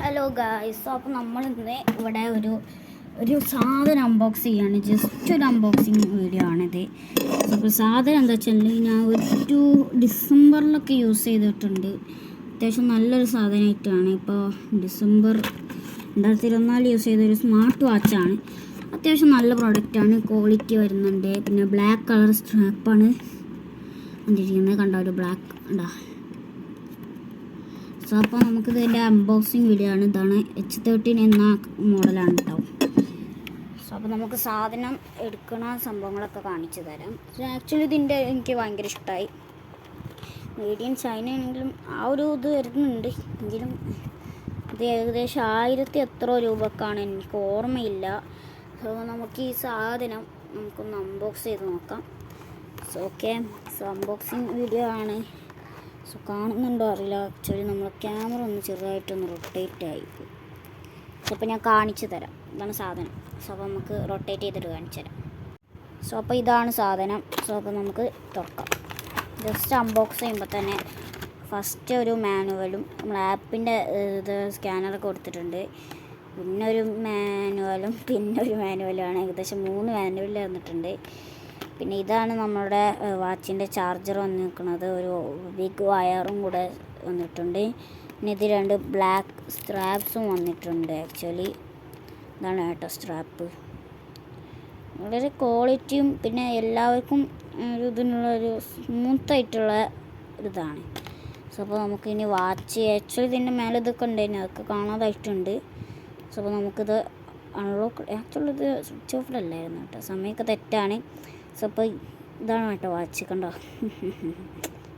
Hello guys, അപ്പോൾ നമ്മളിന്ന് ഇവിടെ ഒരു സാധനം അൺബോക്സ് ചെയ്യാണ്. ജസ്റ്റ് ഒരു അൺബോക്സിങ് വീഡിയോ ആണിത്. അപ്പോൾ സാധനം എന്താ വെച്ചാൽ ഞാൻ ഒരു ഡിസംബറിലൊക്കെ യൂസ് ചെയ്തിട്ടുണ്ട്. അത്യാവശ്യം നല്ലൊരു സാധനമായിട്ടാണ്. ഇപ്പോൾ ഡിസംബർ 2024 യൂസ് ചെയ്തൊരു സ്മാർട്ട് വാച്ചാണ്. അത്യാവശ്യം നല്ല പ്രൊഡക്റ്റാണ്, ക്വാളിറ്റി വരുന്നുണ്ട്. പിന്നെ ബ്ലാക്ക് കളർ സ്ട്രാപ്പാണ് വന്നിരിക്കുന്നത്. കണ്ടോ, ഒരു ബ്ലാക്ക് ഉണ്ടാ. സോ അപ്പോൾ നമുക്കിത് എൻ്റെ അൺബോക്സിങ് വീഡിയോ ആണ്. ഇതാണ് H13 എന്ന മോഡലാണ് കേട്ടോ. സോ അപ്പോൾ നമുക്ക് സാധനം എടുക്കണ സംഭവങ്ങളൊക്കെ കാണിച്ചു തരാം. സോ ആക്ച്വലി ഇതിൻ്റെ എനിക്ക് ഭയങ്കര ഇഷ്ടമായി. മെയ്ഡ് ഇൻ ചൈന ആണെങ്കിലും ആ ഒരു ഇത് വരുന്നുണ്ട്. എങ്കിലും ഇത് ഏകദേശം 1000 എത്രയോ രൂപക്കാണ്, എനിക്ക് ഓർമ്മയില്ല. സോ നമുക്ക് ഈ സാധനം നമുക്കൊന്ന് അൺബോക്സ് ചെയ്ത് നോക്കാം. So okay, so unboxing video ആണ്. സോ കാണുന്നുണ്ടോ അറിയില്ല. ആക്ച്വലി നമ്മൾ ക്യാമറ ഒന്ന് ചെറുതായിട്ടൊന്ന് റൊട്ടേറ്റ് ആയി. സോ അപ്പോൾ ഞാൻ കാണിച്ചു തരാം. ഇതാണ് സാധനം. സോ അപ്പോൾ നമുക്ക് റൊട്ടേറ്റ് ചെയ്തിട്ട് കാണിച്ചു തരാം. സോ അപ്പോൾ ഇതാണ് സാധനം. സോ അപ്പോൾ നമുക്ക് തുറക്കാം. ജസ്റ്റ് അൺബോക്സ് ചെയ്യുമ്പോൾ തന്നെ ഫസ്റ്റ് ഒരു മാനുവലും നമ്മൾ ആപ്പിൻ്റെ ഇത് സ്കാനറൊക്കെ കൊടുത്തിട്ടുണ്ട്. പിന്നെ ഒരു മാനുവലും പിന്നെ ഒരു മാനുവലുമാണ്. ഏകദേശം 3 മാനുവൽ വന്നിട്ടുണ്ട്. പിന്നെ ഇതാണ് നമ്മുടെ വാച്ചിൻ്റെ ചാർജർ വന്നിരിക്കുന്നത്. ഒരു ബിഗ് വയറും കൂടെ വന്നിട്ടുണ്ട്. പിന്നെ ഇത് 2 ബ്ലാക്ക് സ്ട്രാപ്സും വന്നിട്ടുണ്ട്. ആക്ച്വലി ഇതാണ് കേട്ടോ സ്ട്രാപ്പ്. വളരെ ക്വാളിറ്റിയും പിന്നെ എല്ലാവർക്കും ഒരു ഇതിനുള്ളൊരു സ്മൂത്തായിട്ടുള്ള ഒരിതാണ്. സോ അപ്പോൾ നമുക്കിനി വാച്ച് ആക്ച്വലി ഇതിൻ്റെ മേലെ ഇതൊക്കെ ഉണ്ടായിരുന്നു, അതൊക്കെ കാണാതായിട്ടുണ്ട്. സോ അപ്പോൾ നമുക്കിത് അൺലോക്ക്, ആക്ച്വലി ഇത് സ്വിച്ച് ഓഫിലല്ലായിരുന്നു കേട്ടോ, സമയമൊക്കെ തെറ്റാണ്. സോ അപ്പോൾ ഇതാണ് കേട്ടോ വാച്ച്. കണ്ടോ,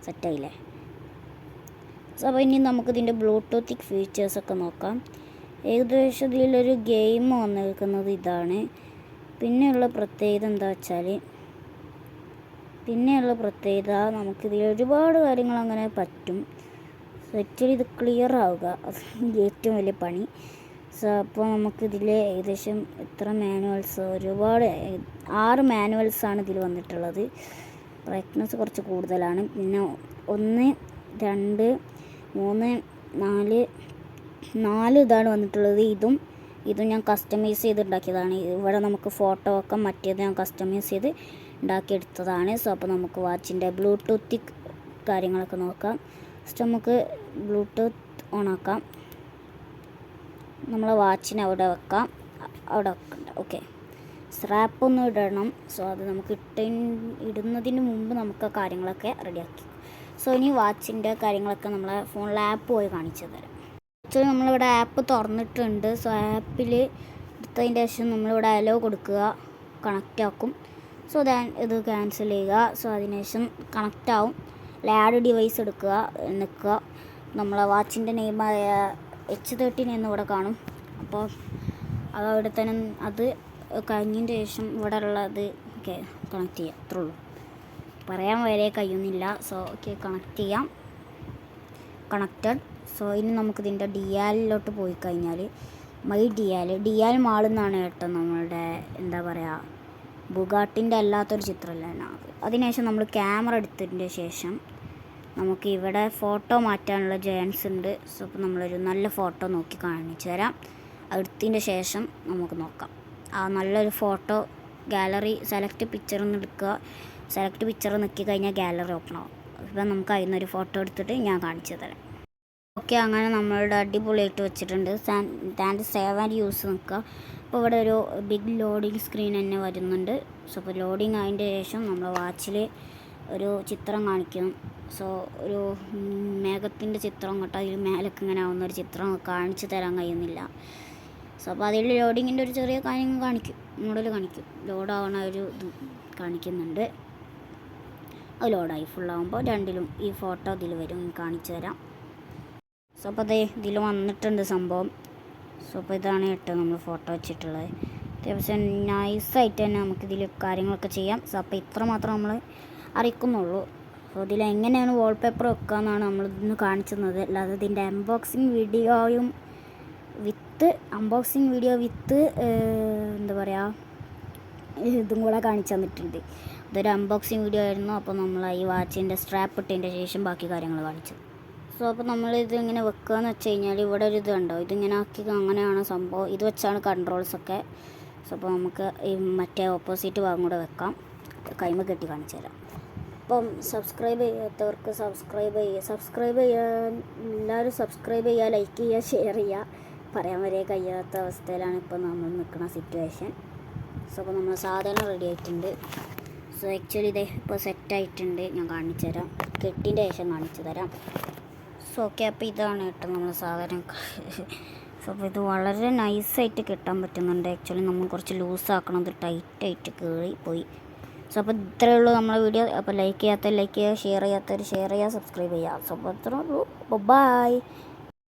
സെറ്റായില്ലേ. സോ അപ്പോൾ ഇനി നമുക്കിതിൻ്റെ ബ്ലൂടൂത്ത് ഫീച്ചേഴ്സൊക്കെ നോക്കാം. ഏകദേശം ഇതിലൊരു ഗെയിം വന്നിരിക്കുന്നത് ഇതാണ്. പിന്നെയുള്ള പ്രത്യേകത എന്താ വെച്ചാൽ, നമുക്കിതിൽ ഒരുപാട് കാര്യങ്ങൾ അങ്ങനെ പറ്റും. ആക്ച്വലി ഇത് ക്ലിയർ ആവുക ഏറ്റവും വലിയ പണി. സോ അപ്പോൾ നമുക്കിതിൽ ഏകദേശം എത്ര മാനുവൽസ്, ഒരുപാട് 6 മാനുവൽസാണ് ഇതിൽ വന്നിട്ടുള്ളത്. ബ്രൈറ്റ്നസ് കുറച്ച് കൂടുതലാണ്. പിന്നെ 1 2 3 4 ഇതാണ് വന്നിട്ടുള്ളത്. ഇതും ഞാൻ കസ്റ്റമൈസ് ചെയ്തുണ്ടാക്കിയതാണ്. ഇവിടെ നമുക്ക് ഫോട്ടോ വെക്കാം. മറ്റേത് ഞാൻ കസ്റ്റമൈസ് ചെയ്ത് ഉണ്ടാക്കിയെടുത്തതാണ്. സോ അപ്പോൾ നമുക്ക് വാച്ചിൻ്റെ ബ്ലൂടൂത്ത് കാര്യങ്ങളൊക്കെ നോക്കാം. ഫസ്റ്റ് നമുക്ക് ബ്ലൂടൂത്ത് ഓണാക്കാം. നമ്മളെ വാച്ചിനെ അവിടെ വെക്കാം. അവിടെ വെക്കണ്ട. ഓക്കെ, സ്ട്രാപ്പൊന്നും ഇടണം. സോ അത് നമുക്ക് ഇടുന്നതിന് മുമ്പ് നമുക്ക് കാര്യങ്ങളൊക്കെ റെഡിയാക്കി. സോ ഇനി വാച്ചിൻ്റെ കാര്യങ്ങളൊക്കെ നമ്മളെ ഫോണിൽ ആപ്പ് പോയി കാണിച്ചു തരാം. ആക്ച്വലി നമ്മളിവിടെ ആപ്പ് തുറന്നിട്ടുണ്ട്. സോ ആപ്പിൽ എടുത്തതിൻ്റെ ശേഷം നമ്മളിവിടെ അലോ കൊടുക്കുക, കണക്റ്റ് ആക്കും. സോ ഇത് ക്യാൻസൽ ചെയ്യുക. സോ അതിനുശേഷം കണക്റ്റ് ആവും. ആഡ് ഡിവൈസ് എടുക്കുക, നിൽക്കുക. നമ്മളെ വാച്ചിൻ്റെ നെയിമായ H13 എന്നിവിടെ കാണും. അപ്പോൾ അതവിടെ തന്നെ അത് കഴിഞ്ഞതിൻ്റെ ശേഷം ഇവിടെ ഉള്ളത് ഓക്കെ കണക്ട് ചെയ്യാം. അത്രേ ഉള്ളൂ, പറയാൻ വരെ കഴിയുന്നില്ല. സോ ഓക്കെ, കണക്ട് ചെയ്യാം. കണക്റ്റഡ്. സോ ഇനി നമുക്കിതിൻ്റെ ഡിയാലിലോട്ട് പോയി കഴിഞ്ഞാൽ മൈ ഡിയാൽ മാളിൽ നിന്നാണ് കേട്ടോ നമ്മളുടെ എന്താ പറയുക ബുഗാട്ടിൻ്റെ അല്ലാത്തൊരു ചിത്രമല്ല. അതിനുശേഷം നമ്മൾ ക്യാമറ എടുത്തതിൻ്റെ ശേഷം നമുക്ക് ഇവിടെ ഫോട്ടോ മാറ്റാനുള്ള ജയൻസ് ഉണ്ട്. സോ അപ്പോൾ നമ്മളൊരു നല്ല ഫോട്ടോ നോക്കി കാണിച്ചു തരാം. എടുത്തതിൻ്റെ ശേഷം നമുക്ക് നോക്കാം. ആ നല്ലൊരു ഫോട്ടോ ഗാലറി സെലക്ട് പിക്ചർ ഒന്ന് എടുക്കുക. സെലക്ട് പിക്ചർ നോക്കി കഴിഞ്ഞാൽ ഗാലറി ഓപ്പൺ ആവും. അപ്പോൾ നമുക്ക് അതിൽ നിന്നൊരു ഫോട്ടോ എടുത്തിട്ട് ഞാൻ കാണിച്ചു തരാം. ഓക്കെ, അങ്ങനെ നമ്മളുടെ അടിപൊളിയായിട്ട് വെച്ചിട്ടുണ്ട്. സേവ് ആൻഡ് യൂസ് നിൽക്കുക. അപ്പോൾ ഇവിടെ ഒരു ബിഗ് ലോഡിങ് സ്ക്രീൻ തന്നെ വരുന്നുണ്ട്. സോ അപ്പോൾ ലോഡിങ് ആയതിൻ്റെ ശേഷം നമ്മൾ വാച്ചിൽ ഒരു ചിത്രം കാണിക്കും. സോ ഒരു മേഘത്തിൻ്റെ ചിത്രം കേട്ടോ, അതിൽ മേലൊക്കെ ഇങ്ങനെ ആവുന്ന ഒരു ചിത്രം കാണിച്ചു തരാൻ കഴിയുന്നില്ല. സോ അപ്പോൾ അതിൽ ലോഡിങ്ങിൻ്റെ ഒരു ചെറിയ കാര്യങ്ങൾ കാണിക്കും, മോഡൽ കാണിക്കും. ലോഡാവണ ഒരു ഇത് കാണിക്കുന്നുണ്ട്. അത് ലോഡായി ഫുള്ളാകുമ്പോൾ രണ്ടിലും ഈ ഫോട്ടോ ഇതിൽ വരും, കാണിച്ചു തരാം. സോ അപ്പോൾ അതേ ഇതിൽ വന്നിട്ടുണ്ട് സംഭവം. സോ അപ്പോൾ ഇതാണ് കേട്ടോ നമ്മൾ ഫോട്ടോ വെച്ചിട്ടുള്ളത്. അത്യാവശ്യം നൈസായിട്ട് തന്നെ നമുക്കിതിൽ കാര്യങ്ങളൊക്കെ ചെയ്യാം. സോ അപ്പോൾ ഇത്ര മാത്രം നമ്മൾ അറിയിക്കുന്നുള്ളൂ. സോ ഇതിൽ എങ്ങനെയാണ് വാൾപേപ്പർ വെക്കുക എന്നാണ് നമ്മളിന്ന് കാണിച്ചത്. അല്ലാതെ ഇതിൻ്റെ അൺബോക്സിങ് വീഡിയോ വിത്ത് എന്താ പറയുക ഇതും കൂടെ കാണിച്ചു തന്നിട്ടുണ്ട്. ഇതൊരു അൺബോക്സിങ് വീഡിയോ ആയിരുന്നു. അപ്പോൾ നമ്മൾ ഈ വാച്ചിൻ്റെ സ്ട്രാപ്പ് ഇട്ടതിൻ്റെ ശേഷം ബാക്കി കാര്യങ്ങൾ കാണിച്ചു. സോ അപ്പോൾ നമ്മളിത് ഇങ്ങനെ വെക്കുകയെന്ന് വെച്ച് കഴിഞ്ഞാൽ ഇവിടെ ഒരു ഇത് ഉണ്ടോ, ഇതിങ്ങനെ ആക്കി അങ്ങനെയാണ് സംഭവം. ഇത് വെച്ചാണ് കൺട്രോൾസൊക്കെ. സോ അപ്പോൾ നമുക്ക് ഈ മറ്റേ ഓപ്പോസിറ്റ് ഭാഗം കൂടെ വെക്കാം. കൈമ കെട്ടി കാണിച്ചു തരാം. അപ്പം സബ്സ്ക്രൈബ് ചെയ്യാത്തവർക്ക് സബ്സ്ക്രൈബ് ചെയ്യാൻ എല്ലാവരും സബ്സ്ക്രൈബ് ചെയ്യുക, ലൈക്ക് ചെയ്യുക, ഷെയർ ചെയ്യുക. പറയാൻ വരെ കഴിയാത്ത അവസ്ഥയിലാണ് ഇപ്പോൾ നമ്മൾ നിൽക്കുന്ന സിറ്റുവേഷൻ. സോ അപ്പോൾ നമ്മൾ സാധനം റെഡി ആയിട്ടുണ്ട്. സോ ആക്ച്വലി ഇതേ ഇപ്പോൾ സെറ്റായിട്ടുണ്ട്. ഞാൻ കാണിച്ചു തരാം, കെട്ടിൻ്റെ ശേഷം കാണിച്ചു തരാം. സോ ഓക്കെ, അപ്പോൾ ഇതാണ് കേട്ടോ നമ്മൾ സാധനം. സോ അപ്പോൾ ഇത് വളരെ നൈസായിട്ട് കെട്ടാൻ പറ്റുന്നുണ്ട്. ആക്ച്വലി നമ്മൾ കുറച്ച് ലൂസാക്കണം, ഇത് ടൈറ്റായിട്ട് കീറി പോയി. സോ അപ്പോൾ ഇത്രയേ ഉള്ളൂ നമ്മളെ വീഡിയോ. അപ്പോൾ ലൈക്ക് ചെയ്യാത്തവർ ലൈക്ക് ചെയ്യുക, ഷെയർ ചെയ്യാത്തവർ ഷെയർ ചെയ്യുക, സബ്സ്ക്രൈബ് ചെയ്യുക. സോ അപ്പോൾ ഇത്രയേ ഉള്ളൂ. ബൈ.